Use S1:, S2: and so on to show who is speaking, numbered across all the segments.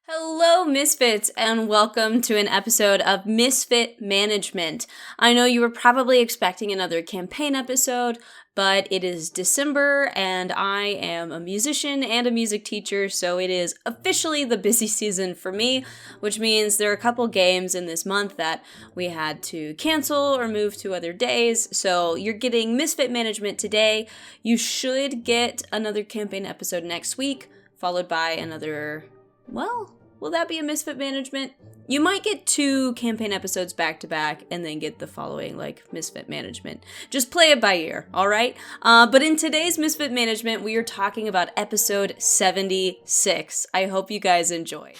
S1: Hello, Misfits, and welcome to an episode of Misfit Management. I know you were probably expecting another campaign episode, but it is December, and I am a musician and a music teacher, so it is officially the busy season for me, which means there are a couple games in this month that we had to cancel or move to other days, so you're getting Misfit Management today. You should get another campaign episode next week, followed by another... Well, will that be a Misfit Management? You might get 2 campaign episodes back to back and then get the following, Misfit Management. Just play it by ear, alright? But in today's Misfit Management, we are talking about episode 76. I hope you guys enjoy.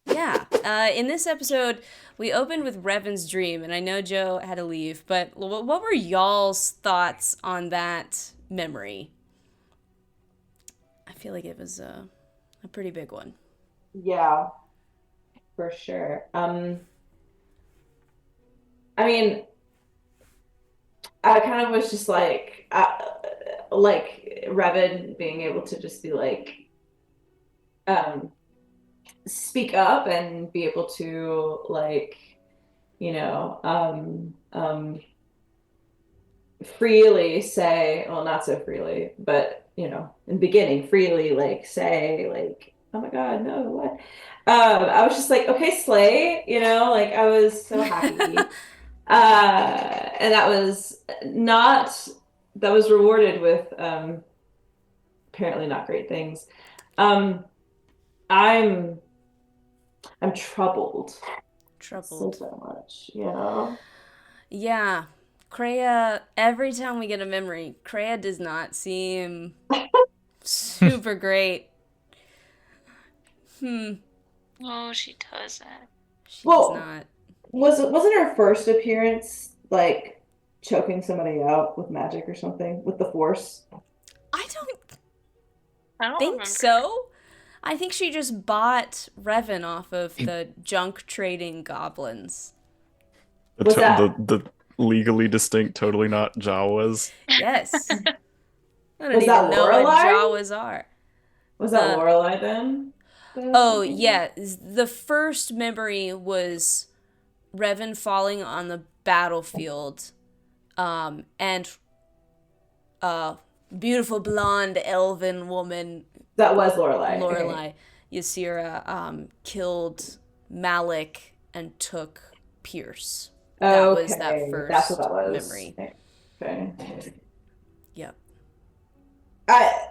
S1: Yeah, in this episode, we opened with Revan's dream, and I know Joe had to leave, but what were y'all's thoughts on that memory? I feel like it was a pretty big one.
S2: Yeah, for sure. I mean, I kind of was just like Revan being able to just be um, speak up and be able to you know, freely say, well, not so freely, but in the beginning, freely say oh my God, no, what? I was just like, okay, slay, I was so happy. And that was rewarded with apparently not great things. Um, I'm I'm troubled so much.
S1: Yeah. Kreia, every time we get a memory, Kreia does not seem super great.
S3: No, she doesn't.
S1: She does
S2: Well,
S1: not.
S2: wasn't her first appearance like choking somebody out with magic or something with the force?
S1: I don't
S3: I don't
S1: think
S3: remember.
S1: so. I think she just bought Revan off of the junk trading goblins.
S2: Was that
S4: The legally distinct, totally not Jawas.
S1: Yes. I don't
S2: was
S1: even
S2: that
S1: know what
S2: Lorelai?
S1: Jawas are.
S2: Was that
S1: The
S2: Lorelai then?
S1: Oh, yeah. The first memory was Revan falling on the battlefield, and a beautiful blonde elven woman,
S2: That was Lorelai. Okay.
S1: Lorelai Ysera, killed Malik and took Pierce. That was that
S2: Okay,
S1: first
S2: that's what that was.
S1: memory.
S2: Okay.
S1: Yep.
S2: I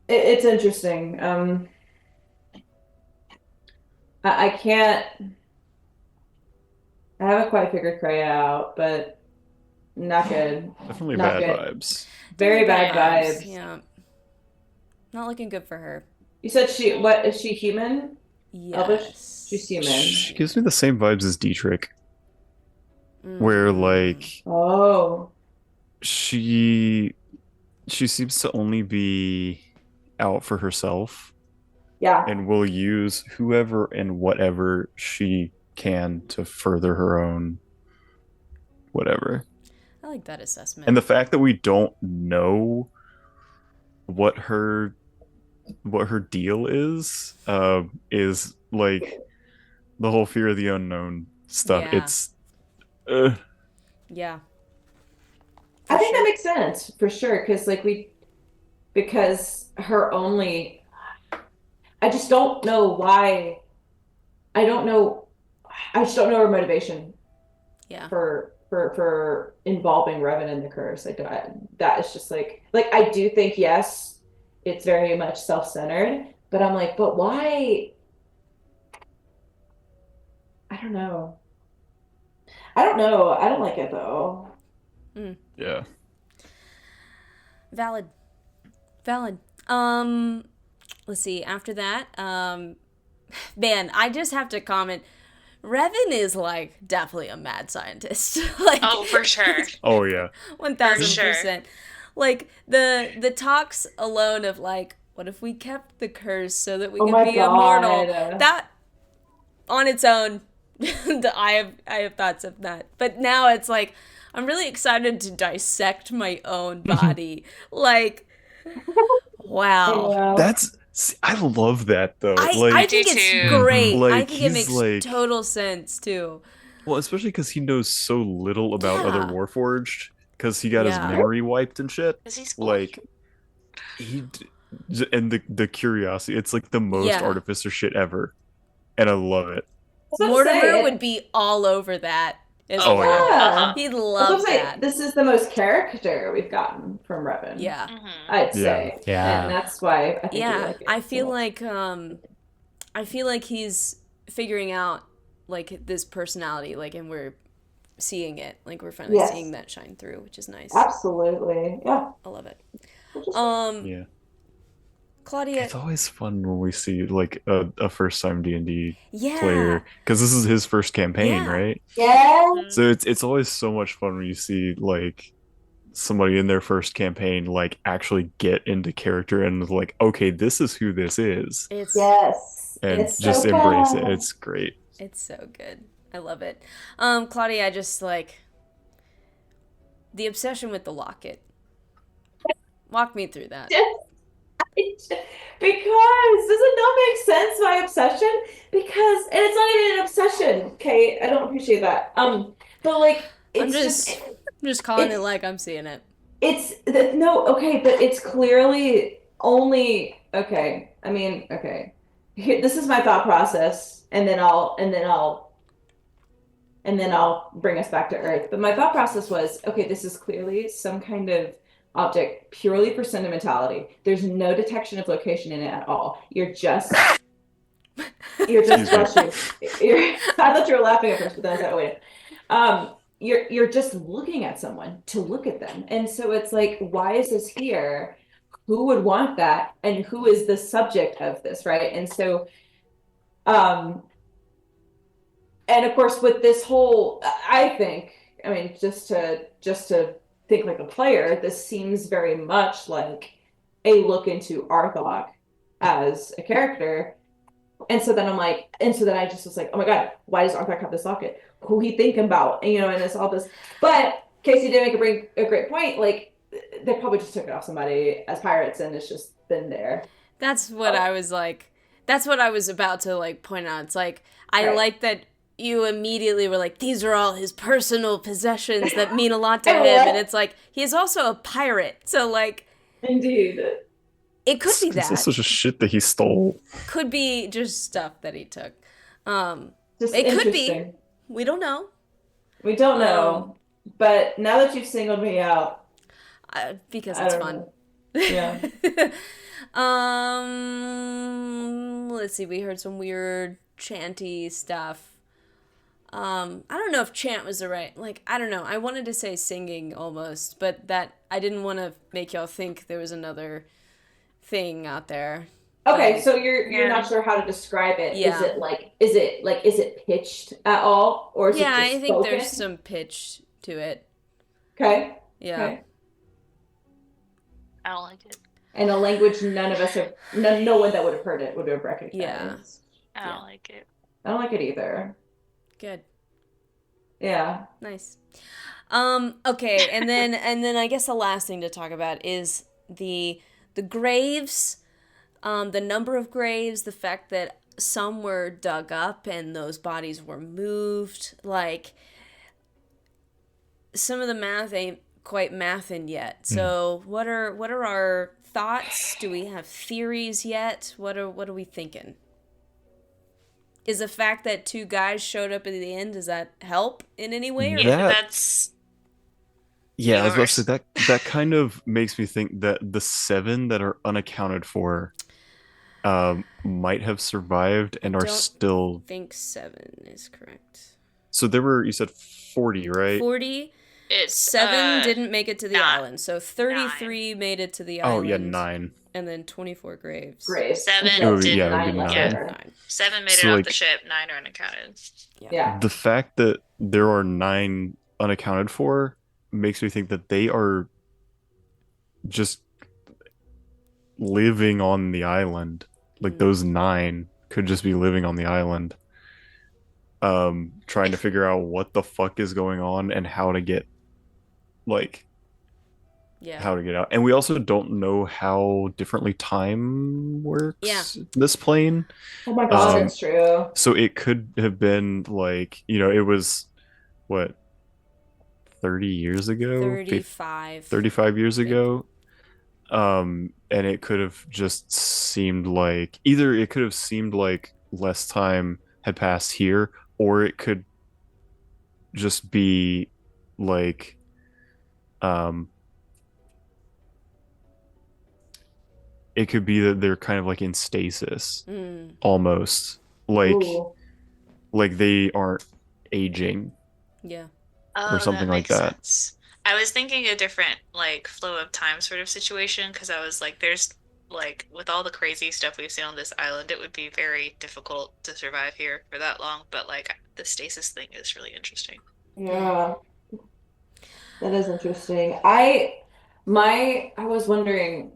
S2: it's interesting. I can't. I haven't quite figured Kreia out, but not good.
S4: Definitely
S2: Not
S4: bad
S2: good.
S4: vibes.
S2: Very bad vibes.
S1: Yeah. Not looking good for her.
S2: You said what is she human? Elvish?
S1: Yes.
S2: She's human.
S4: She gives me the same vibes as Dietrich, where
S2: Oh.
S4: she seems to only be out for herself
S2: Yeah.
S4: and will use whoever and whatever she can to further her own whatever.
S1: I like that assessment.
S4: And the fact that we don't know what her deal is like the whole fear of the unknown stuff.
S1: Yeah.
S4: It's
S1: Yeah.
S2: I think that makes sense for sure, because her only I just don't know why. I don't know. I just don't know her motivation
S1: Yeah.
S2: for involving Revan in the curse. That is just like I do think yes, it's very much self-centered, but I'm like, but why? I don't know. I don't know. I don't like it though.
S4: yeah.
S1: Valid. Let's see. After that, man, I just have to comment. Revan is definitely a mad scientist.
S3: Oh, for sure.
S4: Oh yeah.
S1: 1000%. Like the talks alone of what if we kept the curse so that we
S2: Oh
S1: could
S2: my
S1: be
S2: God.
S1: immortal? That on its own, I have thoughts of that. But now it's I'm really excited to dissect my own body. Wow.
S2: Yeah.
S4: That's See, I love that though.
S1: I
S4: Like,
S1: think
S3: do
S1: it's
S3: too.
S1: great. I
S4: like
S1: think it
S4: he's
S1: makes
S4: like,
S1: total sense too.
S4: well, especially because he knows so little about other
S1: Yeah.
S4: Warforged because he got his
S1: Yeah.
S4: memory wiped and shit.
S3: Because he's old.
S4: Like and the curiosity, it's like the most
S1: Yeah.
S4: artificer shit ever, and I love it.
S2: That's what I'm
S1: Mortimer
S2: saying.
S1: would be all over that as
S3: Oh,
S1: well.
S2: Yeah.
S1: He'd
S2: That's what
S1: love
S2: I'm saying.
S1: that.
S2: This is the most character we've gotten from Revan.
S1: Yeah.
S2: I'd
S4: Yeah.
S2: say.
S5: Yeah.
S2: And that's why I think we
S1: Yeah.
S2: like it
S1: I
S2: so
S1: feel
S2: much.
S1: like I feel like he's figuring out like this personality, like, and we're seeing it. Like we're finally
S2: Yes.
S1: seeing that shine through, which is nice.
S2: Absolutely. Yeah.
S1: I love it.
S2: Just-
S4: Yeah,
S1: Claudia.
S4: it's always fun when we see like a first time D&D
S1: Yeah.
S4: player because this is his first campaign,
S1: Yeah.
S4: right?
S2: Yeah.
S4: So it's always so much fun when you see like somebody in their first campaign like actually get into character and like, okay, this is who this is,
S1: It's
S2: Yes.
S4: and
S2: It's
S4: just
S2: so
S4: embrace it.
S2: fun.
S4: It's great.
S1: it's so good. I love it. Claudia, I just like the obsession with the locket. Walk me through that.
S2: Because does it not make sense, my obsession? Because and it's not even an obsession, okay? I don't appreciate that. But like
S1: I'm
S2: it's
S1: just calling it
S2: it's-
S1: like I'm seeing it.
S2: no, okay, but it's clearly only okay. I mean, okay. Here, this is my thought process, and then I'll bring us back to Earth. But my thought process was, okay, this is clearly some kind of object purely for sentimentality. There's no detection of location in it at all. You're just blushing. I thought you were laughing at first, but then I was like, oh wait. You're just looking at someone to look at them. And so it's like, why is this here? Who would want that? And who is the subject of this, right? And so and of course with this whole I think, I mean, just to think like a player, this seems very much like a look into Arthok as a character. And so then I just was like, oh my God, why does Arthur have this locket? Who he thinking about? And, and it's all this. But Casey did make a great point. Like, they probably just took it off somebody as pirates, and it's just been there.
S1: That's what I was like. That's what I was about to like point out. It's like I
S2: Right.
S1: like that you immediately were like, these are all his personal possessions that mean a lot to
S2: I
S1: him,
S2: love-
S1: and it's like he's also a pirate, so like
S2: Indeed.
S1: it could be
S4: It's
S1: that.
S4: also just shit that he stole.
S1: Could be just stuff that he took.
S2: Just
S1: It could be.
S2: interesting.
S1: We don't know.
S2: We don't know. But now that you've singled me out,
S1: Because
S2: I
S1: it's
S2: don't
S1: fun.
S2: know. Yeah.
S1: Let's see. We heard some weird chanty stuff. I don't know if chant was the right. Like, I don't know. I wanted to say singing almost, but that I didn't want to make y'all think there was another thing out there.
S2: Okay, so you're
S3: Yeah.
S2: not sure how to describe it.
S1: Yeah.
S2: Is it pitched at all, or is
S1: Yeah,
S2: it just
S1: I think there's
S2: spoken?
S1: some pitch to it.
S2: Okay.
S1: Yeah.
S2: Okay.
S3: I don't like it.
S2: And a language none of us have, no one that would have heard it would have recognized.
S1: Yeah.
S3: I
S1: Yeah.
S3: don't like it.
S2: I don't like it either.
S1: Good.
S2: Yeah.
S1: Nice. Okay, and then I guess the last thing to talk about is the graves, the number of graves, the fact that some were dug up and those bodies were moved. Like, some of the math ain't quite mathin' yet. So what are our thoughts? Do we have theories yet? What are we thinking? Is the fact that two guys showed up at the end, does that help in any way? Or
S4: Yeah.
S3: That's
S4: Yeah, I was about to
S3: Yours.
S4: say that kind of makes me think that the 7 that are unaccounted for might have survived and are
S1: don't
S4: still.
S1: I think 7 is correct.
S4: So there were, you said 40, right?
S1: 40,
S3: it's
S1: 7 didn't make it to the
S3: 9.
S1: island. So 33 made it to the
S4: Oh
S1: island.
S4: yeah, 9.
S1: And then 24 graves.
S2: Great.
S3: 7
S4: It would be-
S3: did
S4: yeah, it would be
S2: Nine left
S4: 9.
S2: over.
S1: 9.
S3: 7 made
S4: So,
S3: it off
S4: like-
S3: the ship. 9 are unaccounted.
S2: Yeah.
S4: The fact that there are 9 unaccounted for makes me think that they are just living on the island. Like, those 9 could just be living on the island, trying to figure out what the fuck is going on and how to get, like,
S1: Yeah.
S4: how to get out. And we also don't know how differently time works this plane.
S2: Oh my God,
S4: Um,
S2: that's true.
S4: so it could have been like, it was what, 30 years ago,
S1: 35.
S4: 35 years
S1: I think.
S4: ago. And it could have just seemed like either it could have seemed like less time had passed here, or it could just be like um it could be that they're kind of like in stasis
S1: Mm.
S4: almost, like
S2: Ooh.
S4: they aren't aging
S1: Yeah.
S4: or
S3: Oh,
S4: something
S3: that
S4: like
S3: makes
S4: that.
S3: sense. I was thinking a different like flow of time sort of situation because I was like, there's like with all the crazy stuff we've seen on this island, it would be very difficult to survive here for that long. But like the stasis thing is really interesting.
S2: Yeah, that is interesting. I was wondering,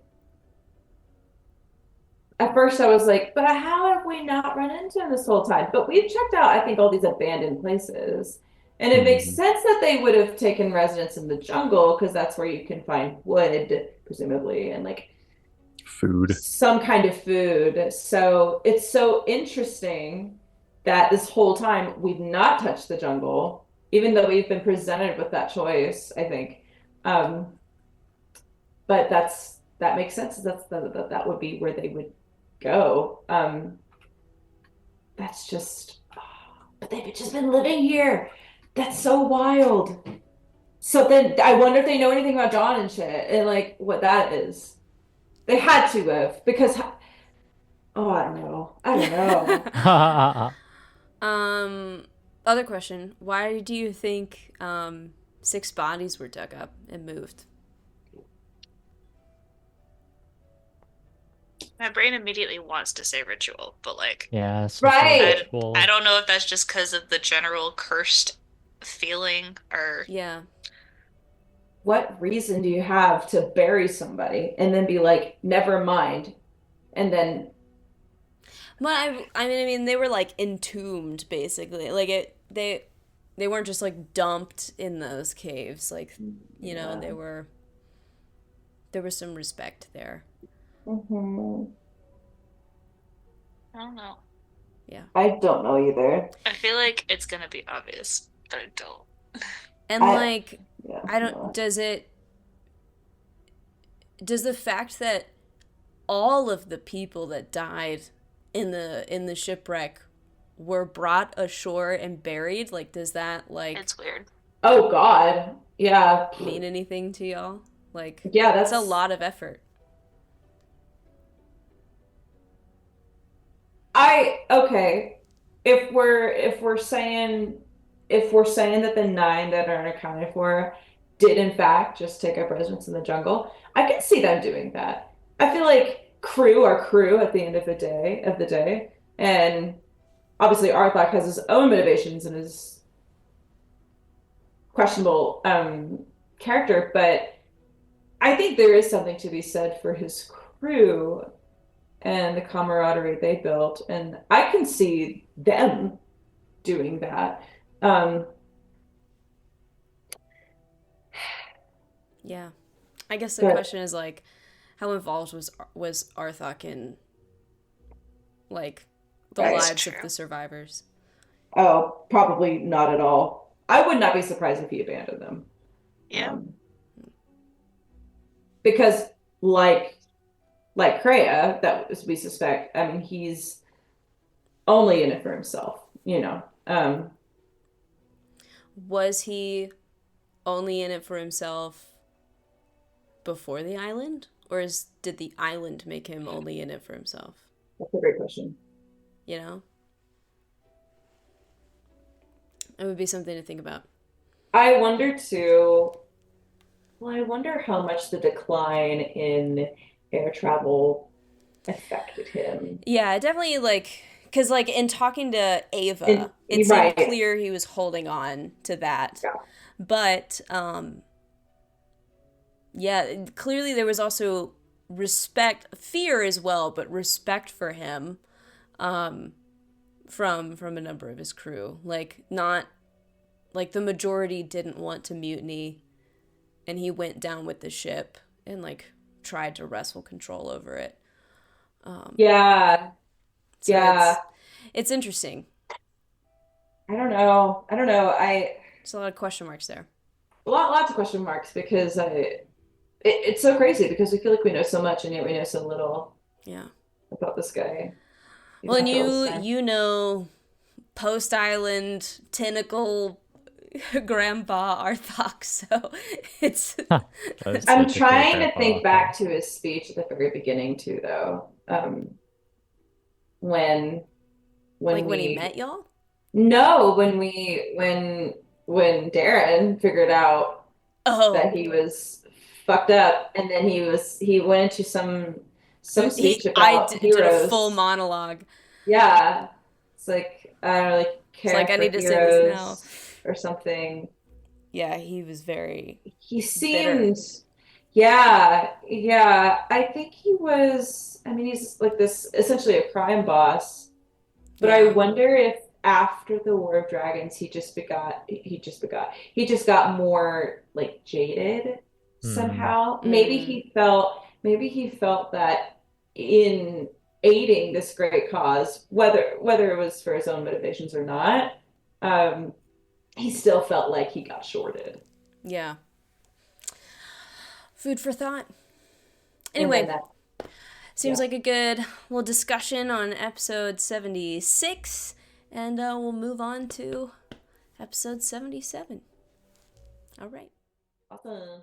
S2: at first I was like, but how have we not run into him this whole time? But we've checked out, I think, all these abandoned places. And it makes
S4: Mhm.
S2: sense that they would have taken residence in the jungle because that's where you can find wood, presumably, and like
S4: Food.
S2: some kind of food. So it's so interesting that this whole time we've not touched the jungle, even though we've been presented with that choice, I think. Um, but that makes sense. That would be where they would go. That's just, but they've just been living here. That's so wild. So then I wonder if they know anything about Dawn and shit and like what that is. They had to have because oh, I don't know. I don't know.
S1: Other question. Why do you think 6 bodies were dug up and moved?
S3: My brain immediately wants to say ritual, but like
S5: Yeah, some sort of
S2: Right.
S3: I
S5: ritual.
S3: don't know if that's just because of the general cursed feeling or
S1: Yeah.
S2: What reason do you have to bury somebody and then be like, never mind, and then
S1: But I mean they were like entombed basically. Like they weren't just like dumped in those caves. Like,
S2: yeah.
S1: there was some respect there.
S2: Mhm.
S3: I don't know.
S1: Yeah.
S2: I don't know either.
S3: I feel like it's gonna be obvious, but I don't.
S1: And
S2: I
S1: like
S2: yeah.
S1: I don't
S2: No.
S1: does the fact that all of the people that died in the shipwreck were brought ashore and buried, like does that like
S3: It's weird.
S2: Oh God. Yeah.
S1: mean anything to y'all? Like
S2: Yeah,
S1: it's a
S2: that's
S1: lot of effort.
S2: I okay. If we're saying that the nine that aren't accounted for did in fact just take up residence in the jungle, I can see them doing that. I feel like crew are crew at the end of the day. And obviously Arthak has his own motivations and his questionable character, but I think there is something to be said for his crew and the camaraderie they built, and I can see them doing that. Um,
S1: Yeah. I guess the
S2: but
S1: question is like how involved was Arthok in like the
S2: right.
S3: That's
S1: lives of
S3: true.
S1: the survivors?
S2: Oh, probably not at all. I would not be surprised if he abandoned them.
S3: Yeah.
S2: Because like Kreia, that was we suspect. I mean, he's only in it for himself.
S1: Was he only in it for himself before the island, or did the island make him only in it for himself?
S2: That's a great question.
S1: You know, it would be something to think about.
S2: I wonder too. Well, I wonder how much the decline in air travel affected him.
S1: Yeah, definitely like because like in talking to
S2: And
S1: Ava, it
S2: you're
S1: seemed
S2: right.
S1: clear he was holding on to that.
S2: Yeah.
S1: But yeah, clearly there was also respect, fear as well, but respect for him from a number of his crew. Like not like the majority didn't want to mutiny and he went down with the ship and like tried to wrestle control over it.
S2: Yeah.
S1: So
S2: Yeah.
S1: it's interesting.
S2: I don't know.
S1: There's a lot of question marks there.
S2: Lots of question marks because it's so crazy because we feel like we know so much and yet we know so little
S1: Yeah.
S2: about this guy.
S1: Well,
S2: Even
S1: and
S2: after all this time.
S1: you know, post island tentacle grandpa Arthok, so it's
S4: That's
S2: I'm
S4: such a great
S2: trying to
S4: grandpa.
S2: think back to his speech at the very beginning too, though. When
S1: like when he
S2: we
S1: met y'all.
S2: no, when Darren figured out that
S1: Oh,
S2: he was fucked up, and then he went into some speech about
S1: did a full
S2: heroes.
S1: monologue.
S2: Yeah, it's like I don't really
S1: It's
S2: care
S1: like I
S2: for
S1: need to say this now.
S2: heroes or something.
S1: Yeah, he was very
S2: He
S1: bitter.
S2: seemed, yeah. I think he was. I mean, he's like this essentially a crime boss. But I
S1: Yeah.
S2: wonder if after the War of Dragons, he just got more like jaded somehow.
S1: Mm,
S2: Maybe he felt that in aiding this great cause, whether it was for his own motivations or not, um, he still felt like he got shorted.
S1: yeah. Food for thought.
S2: And then
S1: Anyway,
S2: that,
S1: seems
S2: yeah,
S1: like a good little discussion on episode 76, and we'll move on to episode 77. All right.
S2: awesome.